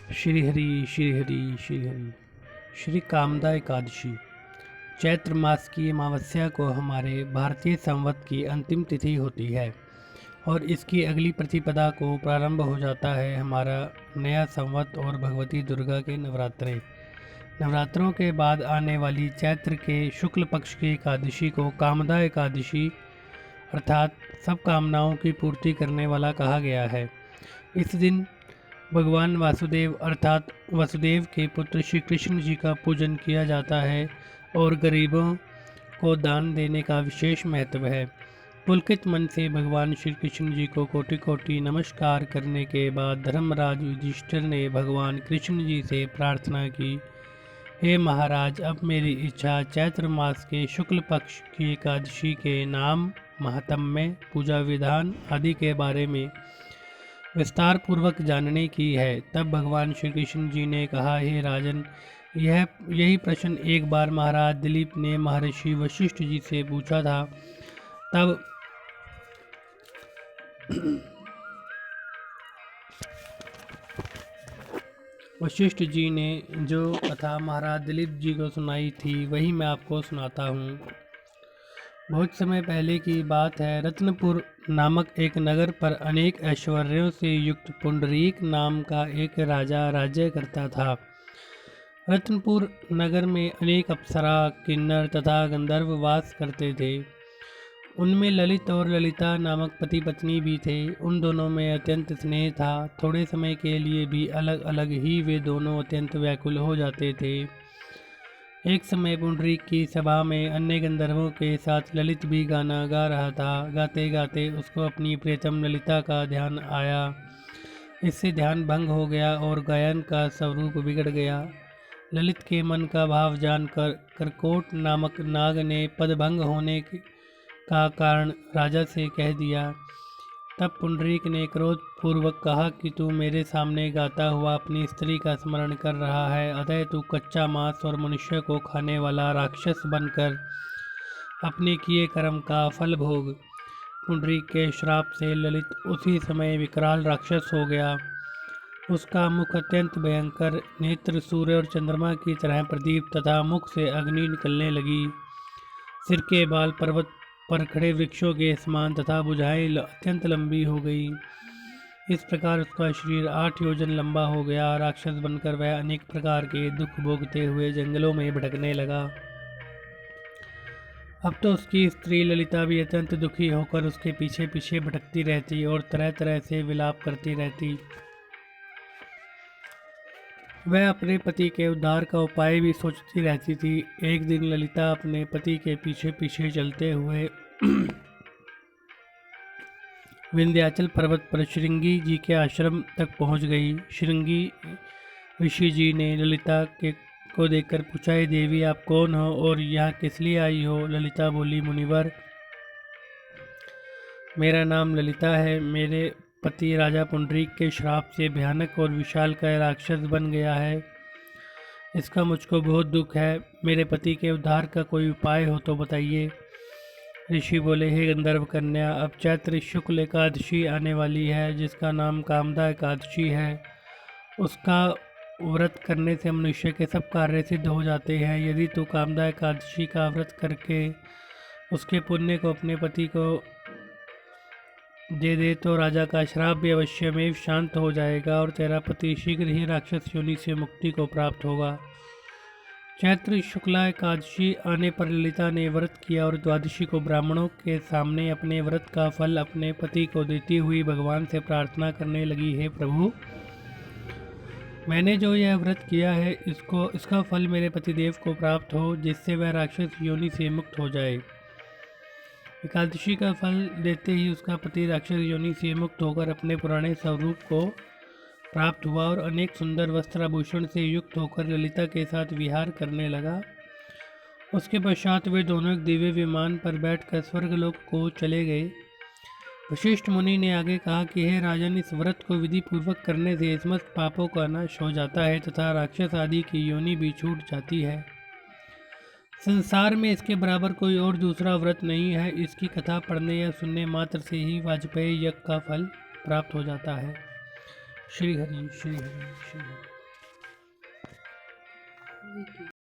श्री हरि श्री हरि श्री हरि। श्री कामदा एकादशी चैत्र मास की अमावस्या को हमारे भारतीय संवत की अंतिम तिथि होती है और इसकी अगली प्रतिपदा को प्रारंभ हो जाता है हमारा नया संवत और भगवती दुर्गा के नवरात्रे। नवरात्रों के बाद आने वाली चैत्र के शुक्ल पक्ष की एकादशी को कामदा एकादशी अर्थात सब कामनाओं की पूर्ति करने वाला कहा गया है। इस दिन भगवान वासुदेव अर्थात वसुदेव के पुत्र श्री कृष्ण जी का पूजन किया जाता है और गरीबों को दान देने का विशेष महत्व है। पुलकित मन से भगवान श्री कृष्ण जी को कोटि कोटि नमस्कार करने के बाद धर्मराज युधिष्ठिर ने भगवान कृष्ण जी से प्रार्थना की, हे महाराज, अब मेरी इच्छा चैत्र मास के शुक्ल पक्ष की एकादशी के नाम, महात्म्य, पूजा विधान आदि के बारे में विस्तार पूर्वक जानने की है। तब भगवान श्री कृष्ण जी ने कहा, हे राजन, यही प्रश्न एक बार महाराज दिलीप ने महर्षि वशिष्ठ जी से पूछा था। तब वशिष्ठ जी ने जो कथा महाराज दिलीप जी को सुनाई थी वही मैं आपको सुनाता हूँ। बहुत समय पहले की बात है। रत्नपुर नामक एक नगर पर अनेक ऐश्वर्यों से युक्त पुंडरीक नाम का एक राजा राज्य करता था। रत्नपुर नगर में अनेक अप्सरा, किन्नर तथा गंधर्व वास करते थे। उनमें ललित और ललिता नामक पति पत्नी भी थे। उन दोनों में अत्यंत स्नेह था। थोड़े समय के लिए भी अलग अलग ही वे दोनों अत्यंत व्याकुल हो जाते थे। एक समय पुंडरीक की सभा में अन्य गंधर्वों के साथ ललित भी गाना गा रहा था। गाते गाते उसको अपनी प्रियतम ललिता का ध्यान आया। इससे ध्यान भंग हो गया और गायन का स्वरूप बिगड़ गया। ललित के मन का भाव जानकर करकोट नामक नाग ने पदभंग होने का कारण राजा से कह दिया। तब पुंडरीक ने क्रोध पूर्वक कहा कि तू मेरे सामने गाता हुआ अपनी स्त्री का स्मरण कर रहा है, अतः तू कच्चा मांस और मनुष्य को खाने वाला राक्षस बनकर अपने किए कर्म का फल भोग। पुंडरीक के श्राप से ललित उसी समय विकराल राक्षस हो गया। उसका मुख अत्यंत भयंकर, नेत्र सूर्य और चंद्रमा की तरह प्रदीप तथा मुख से अग्नि निकलने लगी। सिर के बाल पर्वत पर खड़े वृक्षों के समान तथा भुजाएं अत्यंत लंबी हो गई। इस प्रकार उसका शरीर 8 योजन लंबा हो गया। राक्षस बनकर वह अनेक प्रकार के दुख भोगते हुए जंगलों में भटकने लगा। अब तो उसकी स्त्री ललिता भी अत्यंत दुखी होकर उसके पीछे पीछे भटकती रहती और तरह तरह से विलाप करती रहती। वह अपने पति के उद्धार का उपाय भी सोचती रहती थी। एक दिन ललिता अपने पति के पीछे पीछे चलते हुए विंध्याचल पर्वत पर श्रृंगी जी के आश्रम तक पहुंच गई। श्रृंगी ऋषि जी ने ललिता को देखकर पूछा, हे देवी, आप कौन हो और यहाँ किस लिए आई हो? ललिता बोली, मुनिवर, मेरा नाम ललिता है। मेरे पति राजा पुंडरीक के श्राप से भयानक और विशालकाय राक्षस बन गया है। इसका मुझको बहुत दुख है। मेरे पति के उद्धार का कोई उपाय हो तो बताइए। ऋषि बोले, हे गंधर्व कन्या, अब चैत्र शुक्ल एकादशी आने वाली है जिसका नाम कामदा एकादशी है। उसका व्रत करने से मनुष्य के सब कार्य सिद्ध हो जाते हैं। यदि तू कामदा एकादशी का व्रत करके उसके पुण्य को अपने पति को दे दे तो राजा का श्राप भी अवश्य में शांत हो जाएगा और तेरा पति शीघ्र ही राक्षस योनि से मुक्ति को प्राप्त होगा। चैत्र शुक्ला एकादशी आने पर ललिता ने व्रत किया और द्वादशी को ब्राह्मणों के सामने अपने व्रत का फल अपने पति को देती हुई भगवान से प्रार्थना करने लगी, हे प्रभु, मैंने जो यह व्रत किया है इसका फल मेरे पतिदेव को प्राप्त हो, जिससे वह राक्षस योनि से मुक्त हो जाए। एकादशी का फल देते ही उसका पति राक्षस योनि से मुक्त होकर अपने पुराने स्वरूप को प्राप्त हुआ और अनेक सुंदर वस्त्र आभूषण से युक्त होकर ललिता के साथ विहार करने लगा। उसके पश्चात वे दोनों एक दिव्य विमान पर बैठकर स्वर्गलोक को चले गए। वशिष्ठ मुनि ने आगे कहा कि हे राजन, इस व्रत को विधि पूर्वक करने से समस्त पापों का नाश हो जाता है तथा राक्षस आदि की योनि भी छूट जाती है। संसार में इसके बराबर कोई और दूसरा व्रत नहीं है। इसकी कथा पढ़ने या सुनने मात्र से ही वाजपेयी यज्ञ का फल प्राप्त हो जाता है। श्री हरि श्री हरि श्री हरि। विकी।